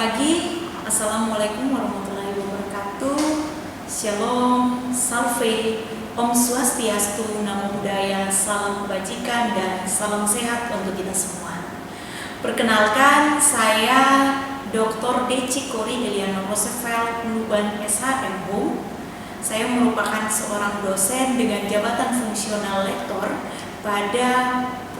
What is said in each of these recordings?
pagi, Assalamualaikum warahmatullahi wabarakatuh. Shalom, Salve, Om Swastiastu, Namo Buddhaya, salam kebajikan dan salam sehat untuk kita semua. Perkenalkan, saya Dr. Deci Kori Eliana Roosevelt, lulusan SHM Hum. Saya merupakan seorang dosen dengan jabatan fungsional lektor pada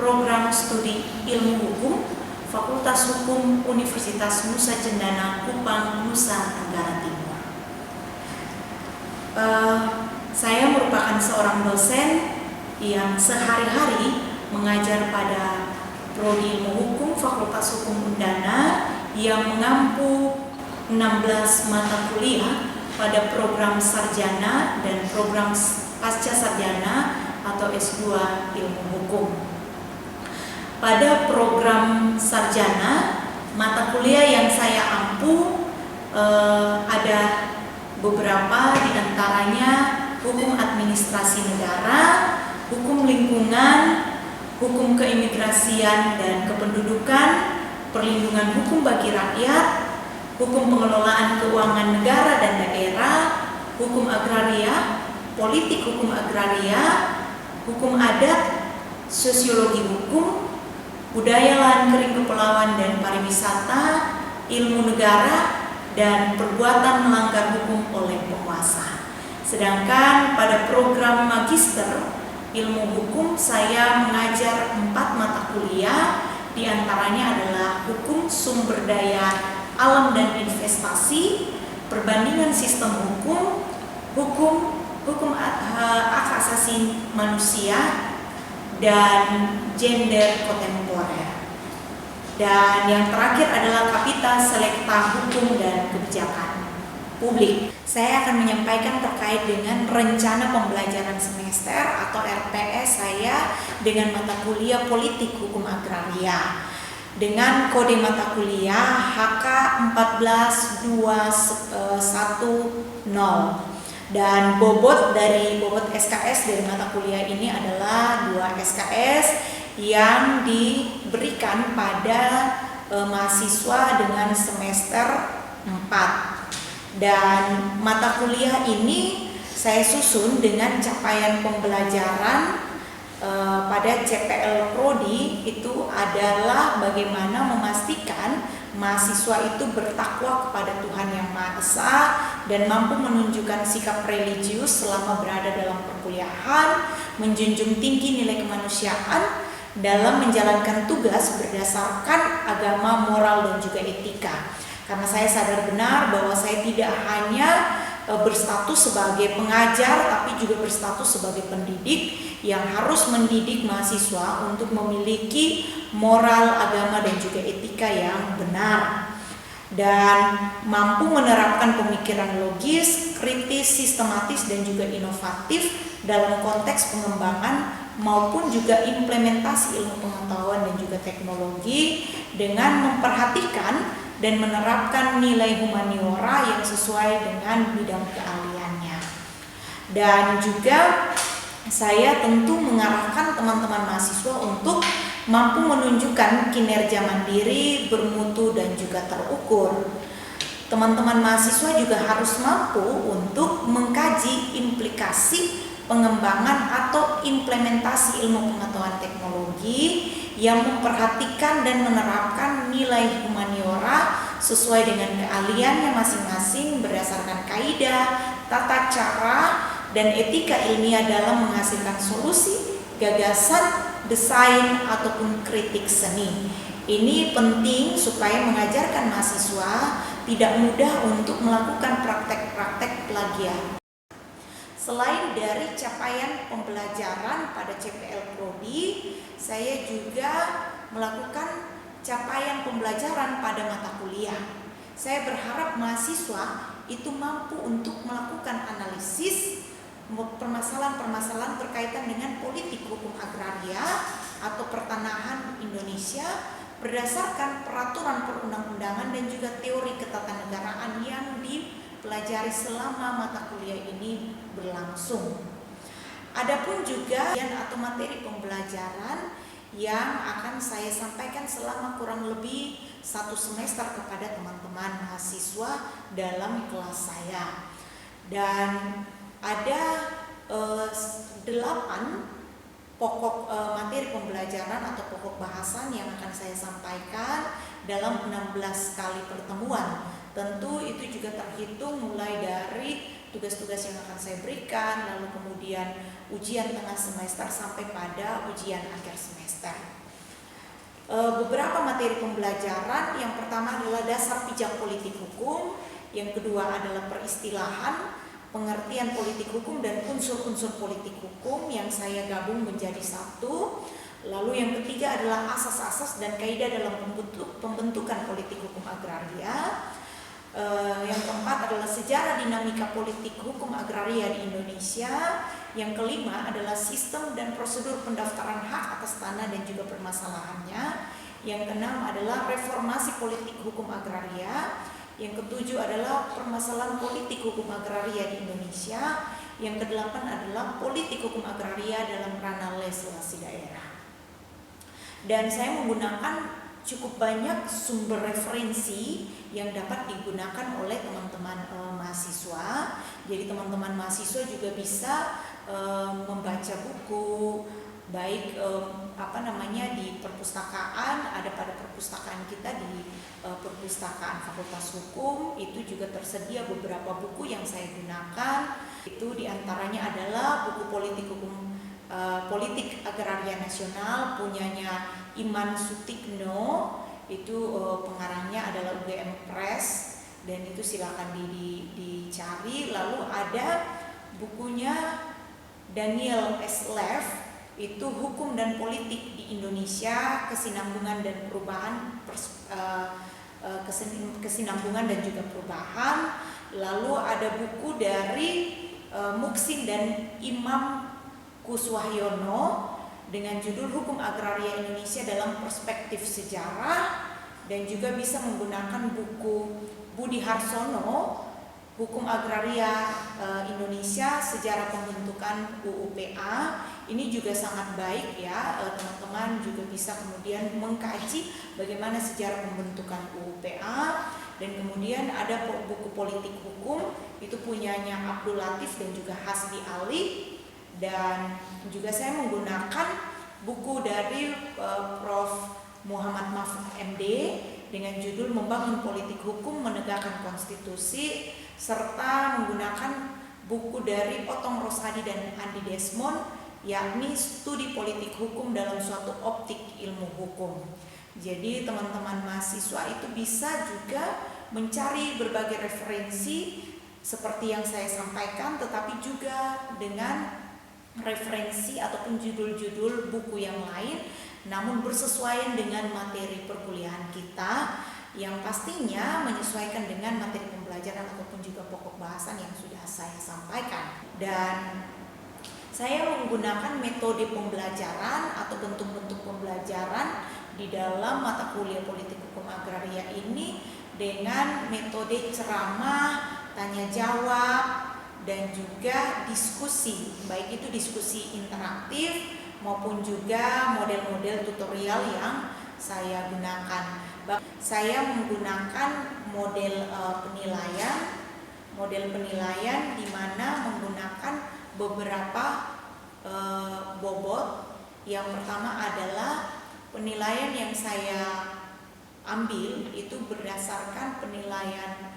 program studi ilmu hukum Fakultas Hukum Universitas Nusa Cendana, Kupang, Nusa Tenggara Timur. Saya merupakan seorang dosen yang sehari-hari mengajar pada Prodi Ilmu Hukum Fakultas Hukum Undana yang mengampu 16 mata kuliah pada program sarjana dan program pasca sarjana atau S2 Ilmu Hukum. Pada program sarjana, mata kuliah yang saya ampu ada beberapa, diantaranya hukum administrasi negara, hukum lingkungan, hukum keimigrasian dan kependudukan, perlindungan hukum bagi rakyat, hukum pengelolaan keuangan negara dan daerah, hukum agraria, politik hukum agraria, hukum adat, sosiologi hukum, budaya lahan kering kepulauan dan pariwisata, ilmu negara, dan perbuatan melanggar hukum oleh penguasa. Sedangkan pada program magister ilmu hukum saya mengajar 4 mata kuliah, diantaranya adalah hukum sumber daya alam dan investasi, perbandingan sistem hukum, hukum hak asasi manusia, dan gender kontemporer. Dan yang terakhir adalah kapita selekta hukum dan kebijakan publik. Saya akan menyampaikan terkait dengan rencana pembelajaran semester atau RPS saya dengan mata kuliah politik hukum agraria dengan kode mata kuliah HK 14210. Dan bobot SKS dari mata kuliah ini adalah 2 SKS yang diberikan pada mahasiswa dengan semester 4. Dan mata kuliah ini saya susun dengan capaian pembelajaran pada CPL Prodi, itu adalah bagaimana memastikan mahasiswa itu bertakwa kepada Tuhan Yang Maha Esa dan mampu menunjukkan sikap religius selama berada dalam perkuliahan, menjunjung tinggi nilai kemanusiaan dalam menjalankan tugas berdasarkan agama, moral, dan juga etika. Karena saya sadar benar bahwa saya tidak hanya berstatus sebagai pengajar, tapi juga berstatus sebagai pendidik yang harus mendidik mahasiswa untuk memiliki moral, agama, dan juga etika yang benar dan mampu menerapkan pemikiran logis, kritis, sistematis, dan juga inovatif dalam konteks pengembangan maupun juga implementasi ilmu pengetahuan dan juga teknologi dengan memperhatikan dan menerapkan nilai humaniora yang sesuai dengan bidang keahliannya. Dan juga saya tentu mengarahkan teman-teman mahasiswa untuk mampu menunjukkan kinerja mandiri, bermutu, dan juga terukur. Teman-teman mahasiswa juga harus mampu untuk mengkaji implikasi pengembangan atau implementasi ilmu pengetahuan teknologi yang memperhatikan dan menerapkan nilai humaniora sesuai dengan keahliannya masing-masing berdasarkan kaidah, tata cara, dan etika ilmiah dalam menghasilkan solusi, gagasan, desain, ataupun kritik seni. Ini penting supaya mengajarkan mahasiswa tidak mudah untuk melakukan praktek-praktek plagiat. Selain dari capaian pembelajaran pada CPL Prodi, saya juga melakukan capaian pembelajaran pada mata kuliah. Saya berharap mahasiswa itu mampu untuk melakukan analisis permasalahan-permasalahan berkaitan dengan politik hukum agraria atau pertanahan Indonesia berdasarkan peraturan perundang-undangan dan juga teori ketatanegaraan yang dipelajari selama mata kuliah ini berlangsung. Adapun juga atau materi pembelajaran yang akan saya sampaikan selama kurang lebih 1 semester kepada teman-teman mahasiswa dalam kelas saya. Dan ada 8 pokok materi pembelajaran atau pokok bahasan yang akan saya sampaikan dalam 16 kali pertemuan. Tentu itu juga terhitung mulai dari tugas-tugas yang akan saya berikan, lalu kemudian ujian tengah semester sampai pada ujian akhir semester. Beberapa materi pembelajaran, yang pertama adalah dasar pijak politik hukum, yang kedua adalah peristilahan, pengertian politik hukum dan unsur-unsur politik hukum yang saya gabung menjadi satu. Lalu yang ketiga adalah asas-asas dan kaidah dalam pembentukan politik hukum agraria. Yang keempat adalah sejarah dinamika politik hukum agraria di Indonesia. Yang kelima adalah sistem dan prosedur pendaftaran hak atas tanah dan juga permasalahannya. Yang keenam adalah reformasi politik hukum agraria. Yang ketujuh adalah permasalahan politik hukum agraria di Indonesia. Yang kedelapan adalah politik hukum agraria dalam ranah legislasi daerah. Dan saya menggunakan cukup banyak sumber referensi yang dapat digunakan oleh teman-teman mahasiswa. Jadi teman-teman mahasiswa juga bisa membaca buku, baik di perpustakaan, ada pada perpustakaan kita di perpustakaan Fakultas Hukum itu juga tersedia beberapa buku yang saya gunakan. Itu diantaranya adalah buku politik hukum politik agraria nasional punyanya Iman Sutikno, itu pengarangnya adalah UGM Press, dan itu silakan dicari. Lalu ada bukunya Daniel S. Lev, itu Hukum dan Politik di Indonesia, Kesinambungan dan Perubahan, Kesinambungan dan juga Perubahan. Lalu ada buku dari Muksin dan Imam Kuswahyono dengan judul Hukum Agraria Indonesia dalam Perspektif Sejarah, dan juga bisa menggunakan buku Budi Harsono, Hukum Agraria Indonesia, Sejarah Pembentukan UUPA. Ini juga sangat baik ya, teman-teman juga bisa kemudian mengkaji bagaimana sejarah pembentukan UUPA. Dan kemudian ada buku politik hukum, itu punyanya Abdul Latif dan juga Hasbi Ali. Dan juga saya menggunakan buku dari Prof. Muhammad Mahfud MD dengan judul Membangun Politik Hukum Menegakkan Konstitusi, serta menggunakan buku dari Otong Rosadi dan Andi Desmond, yakni Studi Politik Hukum dalam Suatu Optik Ilmu Hukum. Jadi teman-teman mahasiswa itu bisa juga mencari berbagai referensi seperti yang saya sampaikan, tetapi juga dengan referensi ataupun judul-judul buku yang lain, namun bersesuaian dengan materi perkuliahan kita, yang pastinya menyesuaikan dengan materi pembelajaran ataupun juga pokok bahasan yang sudah saya sampaikan. Dan saya menggunakan metode pembelajaran atau bentuk-bentuk pembelajaran di dalam mata kuliah politik hukum agraria ini dengan metode ceramah, tanya jawab, dan juga diskusi, baik itu diskusi interaktif maupun juga model-model tutorial yang saya gunakan. Saya menggunakan model penilaian di mana menggunakan beberapa bobot. Yang pertama adalah penilaian yang saya ambil itu berdasarkan penilaian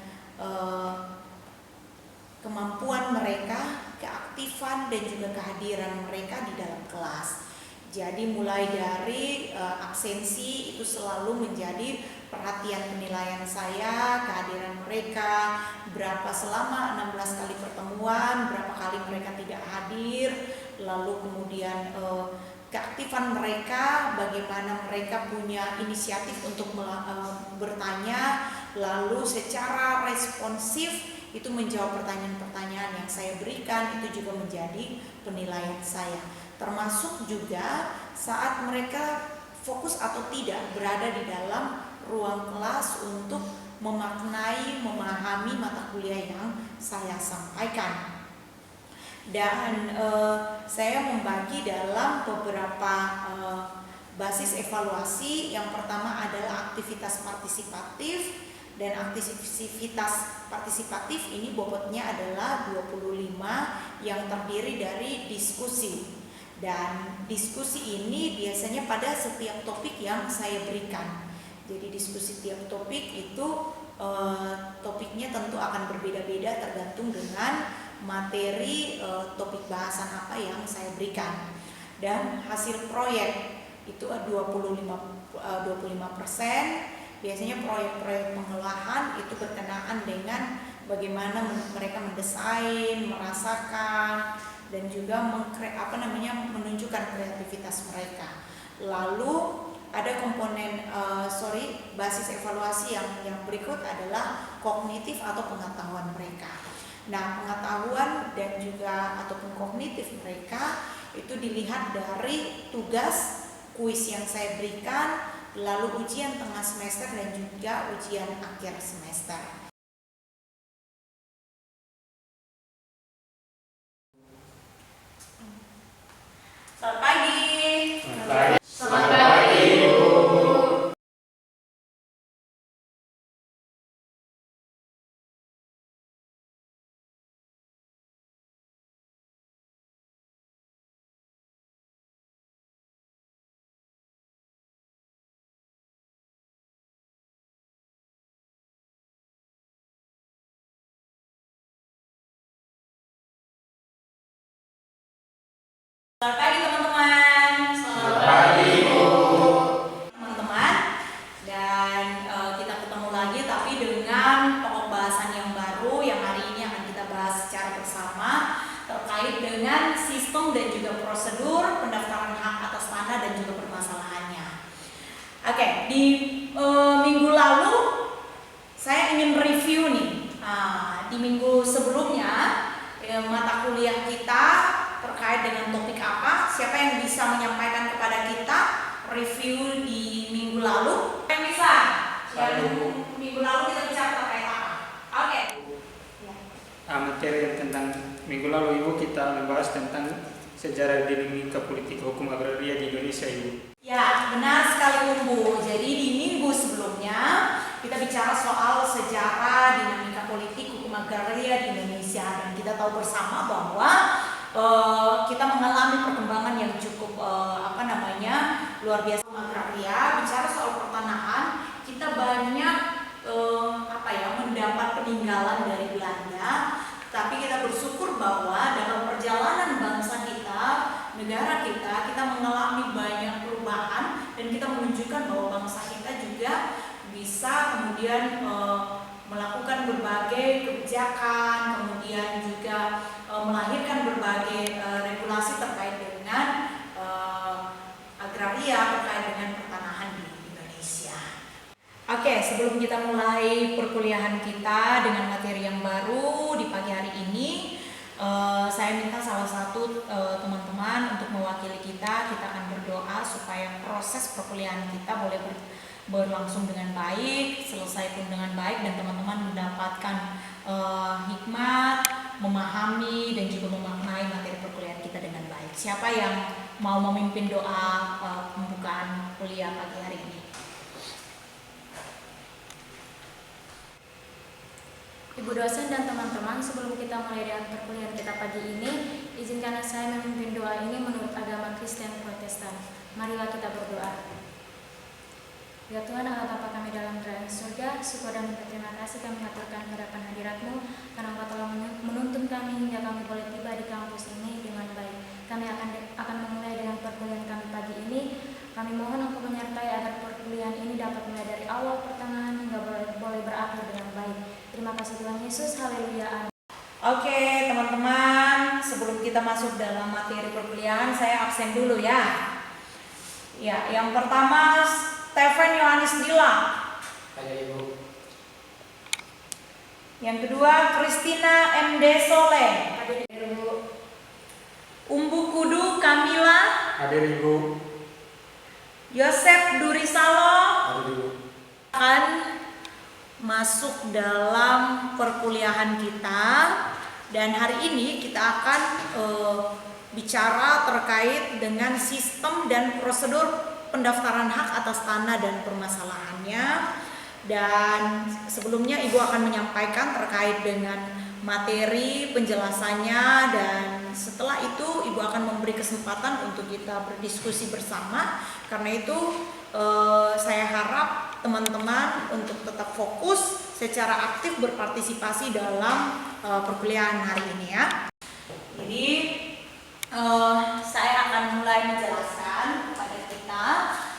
kemampuan mereka, keaktifan dan juga kehadiran mereka di dalam kelas. Jadi mulai dari absensi itu selalu menjadi perhatian penilaian saya, kehadiran mereka, berapa selama 16 kali pertemuan, berapa kali mereka tidak hadir, lalu kemudian keaktifan mereka, bagaimana mereka punya inisiatif untuk bertanya, lalu secara responsif itu menjawab pertanyaan-pertanyaan yang saya berikan, itu juga menjadi penilaian saya. Termasuk juga saat mereka fokus atau tidak berada di dalam ruang kelas untuk memaknai, memahami mata kuliah yang saya sampaikan. Dan saya membagi dalam beberapa basis evaluasi yang pertama adalah aktivitas partisipatif, dan aktivitas partisipatif ini bobotnya adalah 25 yang terdiri dari diskusi. Dan diskusi ini biasanya pada setiap topik yang saya berikan. Jadi diskusi tiap topik itu topiknya tentu akan berbeda-beda tergantung dengan materi topik bahasan apa yang saya berikan. Dan hasil proyek itu 25%. Biasanya proyek-proyek pengolahan itu berkenaan dengan bagaimana mereka mendesain, merasakan, dan juga menunjukkan kreativitas mereka. Lalu ada komponen basis evaluasi yang berikut adalah kognitif atau pengetahuan mereka. Nah, pengetahuan dan juga ataupun kognitif mereka itu dilihat dari tugas kuis yang saya berikan, lalu ujian tengah semester dan juga ujian akhir semester. Selamat pagi. Selamat pagi, Bu. Selamat pagi teman-teman. Selamat pagi, Bu. Teman-teman, dan kita ketemu lagi tapi dengan pokok bahasan yang baru yang hari ini akan kita bahas secara bersama terkait dengan sistem dan juga prosedur pendaftaran hak atas tanah dan juga permasalahannya. Oke, di minggu lalu saya ingin review nih. Di minggu sebelumnya mata kuliah kita terkait dengan topik apa? Siapa yang bisa menyampaikan kepada kita review di minggu lalu? Yang bisa? Minggu lalu kita bicara terkait apa? Oke. Materi yang tentang minggu lalu Ibu kita membahas tentang sejarah dinamika politik hukum agraria di Indonesia, Ibu. Ya, benar sekali Bu. Jadi di minggu sebelumnya kita bicara soal sejarah dinamika politik hukum agraria di Indonesia, dan kita tahu bersama bahwa kita mengalami perkembangan yang cukup luar biasa agraria. Bicara soal pertanahan, kita banyak mendapat peninggalan dari Belanda, tapi kita bersyukur bahwa dalam perjalanan bangsa kita, negara kita mengalami banyak perubahan, dan kita menunjukkan bahwa bangsa kita juga bisa kemudian melakukan berbagai kebijakan, kemudian juga melahirkan berbagai regulasi terkait dengan agraria, terkait dengan pertanahan di Indonesia. Oke, sebelum kita mulai perkuliahan kita dengan materi yang baru di pagi hari ini, saya minta salah satu teman-teman untuk mewakili kita akan berdoa supaya proses perkuliahan kita boleh berlangsung dengan baik, selesai pun dengan baik, dan teman-teman mendapatkan hikmat, memahami dan juga memaknai materi perkuliahan kita dengan baik. Siapa yang mau memimpin doa pembukaan kuliah pagi hari ini? Ibu dosen dan teman-teman, sebelum kita mulai dengan perkuliahan kita pagi ini, izinkan saya memimpin doa ini menurut agama Kristen Protestan. Marilah kita berdoa. Ya Tuhan Allah Bapa kami dalam kerajaan surga, syukur dan berterima kasih kami haturkan hadapan hadirat-Mu karena Engkau telah menuntun kami hingga kami boleh tiba di kampus ini dengan baik. Kami akan memulai dengan perkuliahan kami pagi ini. Kami mohon Engkau menyertai agar perkuliahan ini dapat mulai dari awal pertengahan hingga boleh berakhir dengan baik. Terima kasih Tuhan Yesus, haleluya. Oke teman-teman, sebelum kita masuk dalam materi perkuliahan, saya absen dulu ya. Ya, yang pertama Stephen Yohanes Dila. Hadir, Ibu. Yang kedua Christina MD Soleh. Hadir Ibu. Umbu Kudu Kamila. Hadir, Ibu. Yosef Durisalo. Hadir, Ibu. Akan masuk dalam perkuliahan kita, dan hari ini kita akan bicara terkait dengan sistem dan prosedur pendaftaran hak atas tanah dan permasalahannya. Dan sebelumnya Ibu akan menyampaikan terkait dengan materi penjelasannya, dan setelah itu Ibu akan memberi kesempatan untuk kita berdiskusi bersama. Karena itu saya harap teman-teman untuk tetap fokus secara aktif berpartisipasi dalam perkuliahan hari ini ya. Jadi saya akan mulai menjelaskan kepada kita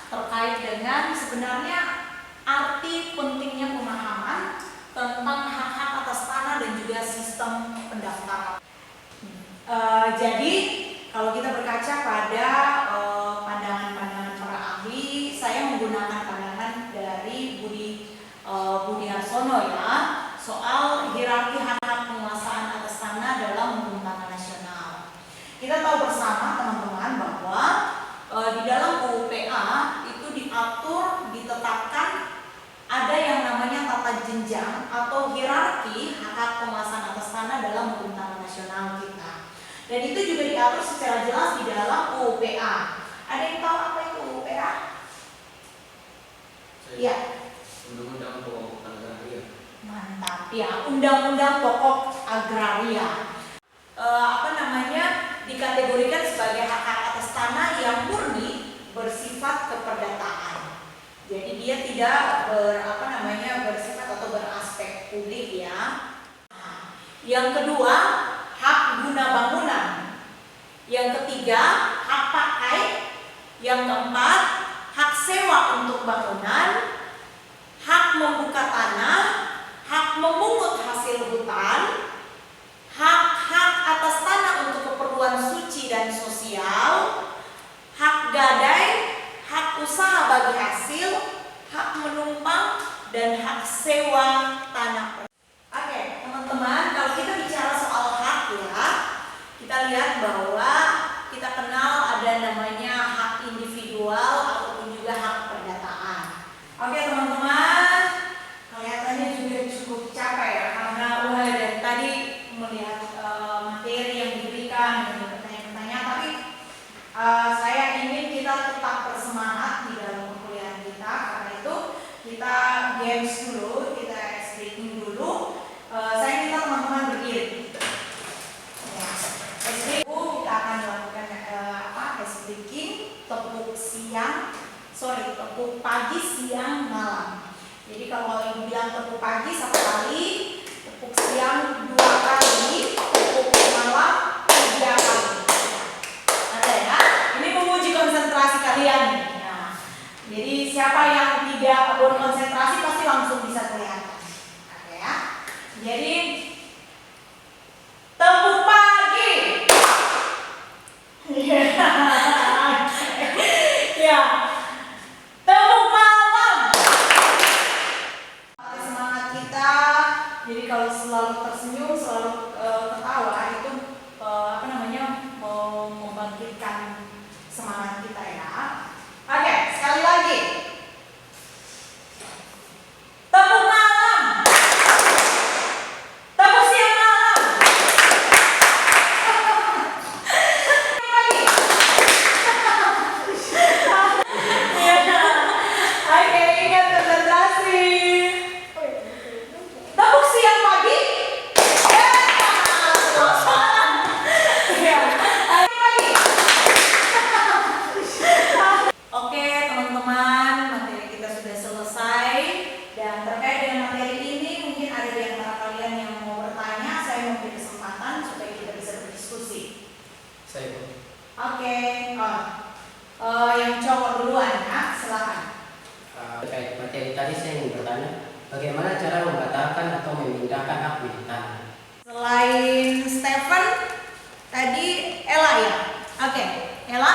terkait dengan sebenarnya arti pentingnya pemahaman tentang hak-hak atas tanah dan juga sistem pendaftaran. Jadi kalau kita berkaca pada pandangan-pandangan para ahli, saya menggunakan pandangan dari Budi Harsono ya, soal hierarki hak-hak penguasaan atas tanah dalam hukum tanah nasional. Kita tahu bersama teman-teman bahwa di dalam UUPA itu diatur, ditetapkan ada yang namanya tata jenjang atau hierarki hak-hak penguasaan atas tanah dalam hukum tanah nasional kita. Dan itu juga diatur secara jelas di dalam UUPA. Ada yang tahu apa itu UUPA? Iya. Undang-Undang Pokok Agraria. Mantap ya, Undang-Undang Pokok Agraria. Dikategorikan sebagai hak-hak atas tanah yang murni bersifat keperdataan. Jadi dia tidak bersifat atau beraspek publik ya. Yang kedua, hak guna bangunan. Yang ketiga, hak pakai. Yang keempat, hak sewa untuk bangunan, hak membuka tanah, hak memungut hasil hutan, hak-hak atas tanah untuk keperluan suci dan sosial, hak gadai, hak usaha bagi hasil, hak menumpang, dan hak sewa tanah. Oke, teman-teman, kalau kita bicara soal hak ya, kita lihat bahwa kita kenal ada namanya hak individual ataupun juga hak perdataan. Oke, teman-teman, kelihatannya juga cukup capek ya, karena dari tadi melihat materi yang diberikan dan pertanyaan-pertanyaan, tapi saya ingin kita tetap bersemangat di dalam perkuliahan kita. Karena itu kita games dulu, kita ice breaking dulu. Saya minta teman-teman berdiri. Ya, ice breaking kita akan melakukan ice breaking, tepuk pagi, siang, malam. Jadi kalau ibu bilang tepuk pagi 1 kali, tepuk siang 2 kali, tepuk malam 3 kali. Ada ya? Ini menguji konsentrasi kalian nih. Nah, jadi siapa yang tidak berkonsentrasi pasti langsung bisa kelihatan. Oke ya? Jadi tepuk pagi. Ya. Tepuk malam. Semangat kita. Jadi kalau selalu tersenyum, selalu ketawa itu membangkitkan semangat kita ya. Oke, sekali lagi. Tepuk malam. Tepuk siang malam. Oke, ingat konsentrasi. Tepuk siang pagi. Oke teman-teman, materi kita sudah selesai. Dan terkait dengan materi ini, mungkin ada di antara kalian yang mau bertanya. Saya memberi kesempatan supaya kita bisa berdiskusi. Saya. Oke, yang cowok duluan ya, silakan. Terkait materi tadi saya ingin bertanya, bagaimana cara membatalkan atau memindahkan hak milik tanah? Selain Stephen, tadi Ella ya. Oke, Ella.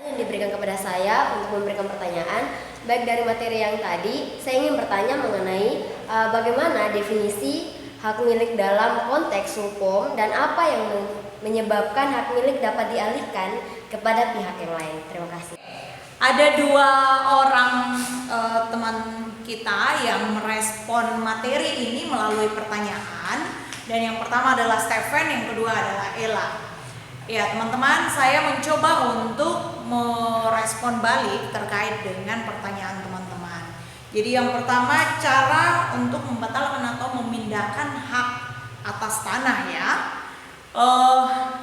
Yang diberikan kepada saya untuk memberikan pertanyaan, baik dari materi yang tadi, saya ingin bertanya mengenai bagaimana definisi hak milik dalam konteks hukum dan apa yang menyebabkan hak milik dapat dialihkan kepada pihak yang lain. Terima kasih. Ada 2 orang teman kita yang merespon materi ini melalui pertanyaan, dan yang pertama adalah Stephen, yang kedua adalah Ella. Ya teman-teman, saya mencoba untuk merespon balik terkait dengan pertanyaan teman-teman. Jadi yang pertama, cara untuk membatalkan atau memindahkan hak atas tanah ya.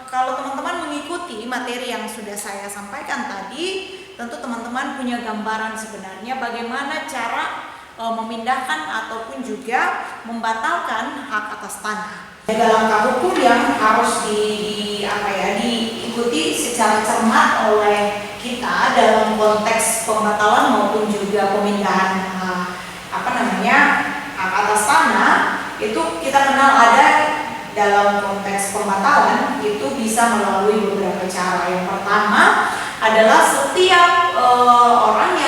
Kalau teman-teman mengikuti materi yang sudah saya sampaikan tadi, tentu teman-teman punya gambaran sebenarnya bagaimana cara memindahkan ataupun juga membatalkan hak atas tanah. Ada langkah hukum yang harus diikuti secara cermat oleh kita dalam konteks pembatalan maupun juga pemindahan hak atas tanah. Itu kita kenal ada dalam konteks pembatalan itu bisa melalui beberapa cara. Yang pertama adalah setiap orang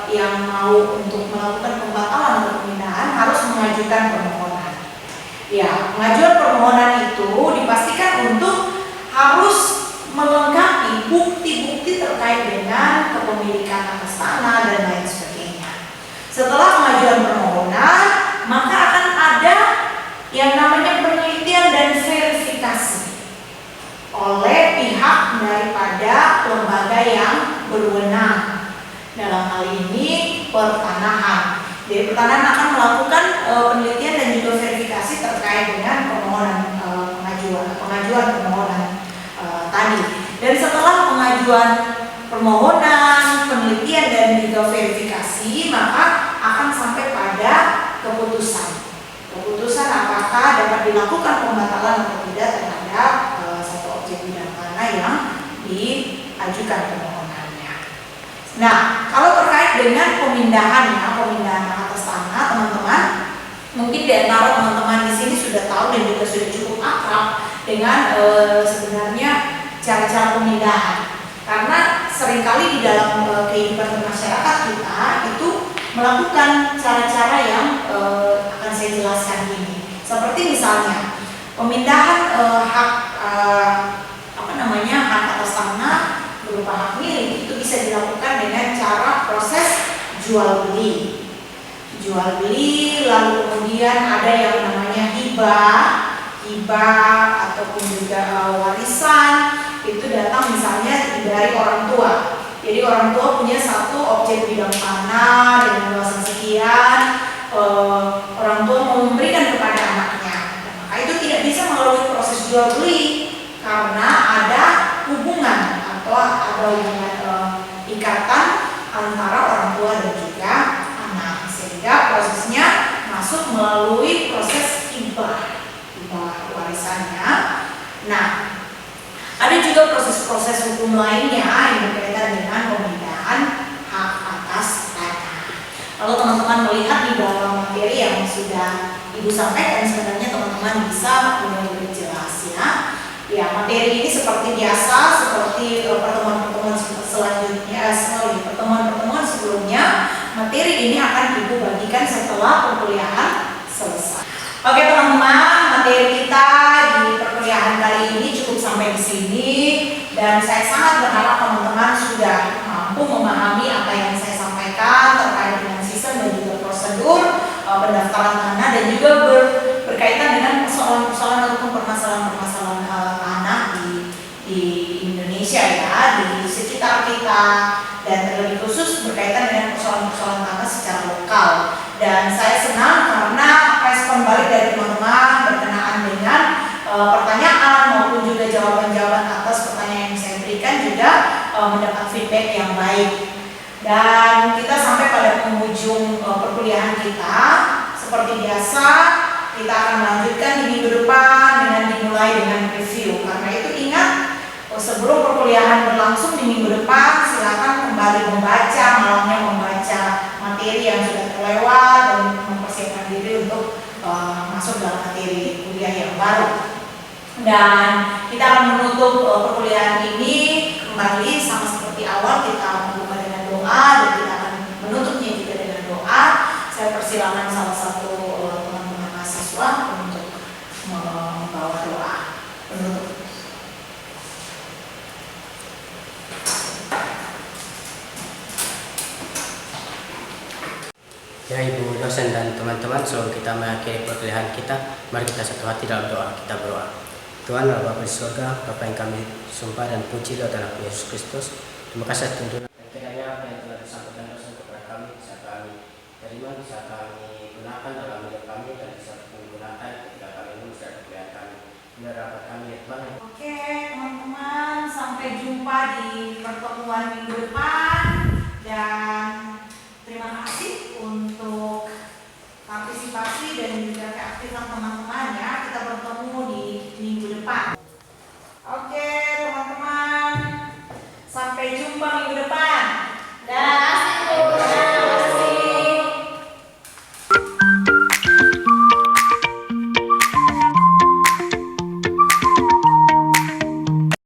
yang mau untuk melakukan pembatalan atau pemindahan harus mengajukan permohonan. Ya, pengajuan permohonan itu dipastikan untuk harus melengkapi bukti-bukti terkait dengan kepemilikan atas tanah dan lain sebagainya. Setelah pengajuan permohonan, maka akan ada yang namanya penelitian dan verifikasi oleh pihak daripada lembaga yang berwenang. Dalam hal ini pertanahan. Jadi pertanahan akan melakukan penelitian dan juga verifikasi terkait dengan pengajuan permohonan tadi. Dan setelah pengajuan permohonan, penelitian dan juga verifikasi, maka akan sampai pada keputusan. Keputusan apakah dapat dilakukan pembatalan atau tidak terhadap satu objek bidang tanah yang diajukan permohonannya. Nah, kalau terkait dengan pemindahan atas tanah, teman-teman, mungkin di antara teman-teman di sini sudah tahu dan juga sudah cukup akrab dengan sebenarnya cara-cara pemindahan. Karena seringkali di dalam kehidupan masyarakat kita itu melakukan cara-cara yang akan saya jelaskan ini. Seperti misalnya pemindahan hak atas tanah berupa hak milik itu bisa dilakukan dengan cara proses jual beli. Jual beli, lalu kemudian ada yang namanya hibah ataupun juga warisan. Itu datang misalnya dari orang tua. Jadi orang tua punya satu objek bidang tanah dengan luasan sekian, orang tua mau memberikan kepada anaknya. Maka itu tidak bisa melalui proses jual beli karena ada hubungan atau ada hubungan ikatan antara orang tua dan juga anak, sehingga prosesnya masuk melalui proses hibah warisannya. Nah, ada juga proses-proses hukum lainnya yang berkaitan dengan pemindahan hak atas tanah. Kalau teman-teman melihat di dalam materi yang sudah Ibu sampaikan, sebenarnya teman-teman bisa lebih jelas ya. Ya, materi ini seperti biasa, seperti pertemuan-pertemuan sebelumnya, materi ini akan Ibu bagikan setelah perkuliahan selesai. Oke teman-teman, materi kita di perkuliahan kali ini cukup sampai di sini, dan saya sangat berharap teman-teman sudah mampu memahami apa yang saya sampaikan terkait dengan sistem dan juga prosedur pendaftaran tanah, dan juga berkaitan dengan persoalan-persoalan ataupun permasalahan-permasalahan tanah di Indonesia ya, di sekitar kita, dan terlebih khusus berkaitan dengan persoalan-persoalan tanah secara lokal. Dan saya senang karena respon balik dari teman-teman berkenaan dengan pertanyaan maupun juga jawaban-jawaban atas pertanyaan yang saya berikan juga mendapat feedback yang baik. Dan kita sampai pada penghujung perkuliahan kita. Seperti biasa, kita akan melanjutkan di minggu depan dengan dimulai dengan review. Karena itu ingat, sebelum perkuliahan berlangsung di minggu depan, silakan kembali membaca, malamnya membaca materi yang sudah terlewat dan mempersiapkan diri untuk masuk dalam materi kuliah yang baru. Dan kita akan menutup perkuliahan ini kembali sama seperti awal, kita membuka dengan doa dan kita akan menutupnya juga dengan doa. Saya persilakan salah satu teman-teman mahasiswa untuk membawa doa penutup. Ya Ibu dosen dan teman-teman, sebelum kita mengakhiri perkuliahan kita, mari kita satu hati dalam doa. Kita berdoa. Tuhan Allah Bapa di surga, Bapa yang kami sumpah dan puji lewat anak Yesus Kristus. Terima kasih tuntunan dan kiranya apa yang telah disampaikan dosen kepada kami bisa kami terima, bisa kami gunakan dalam hidup kami dan bisa kami gunakan ketika kami lulus dari kuliah kami. Benar dapat kami ya Tuhan. Oke teman-teman, sampai jumpa di pertemuan minggu depan.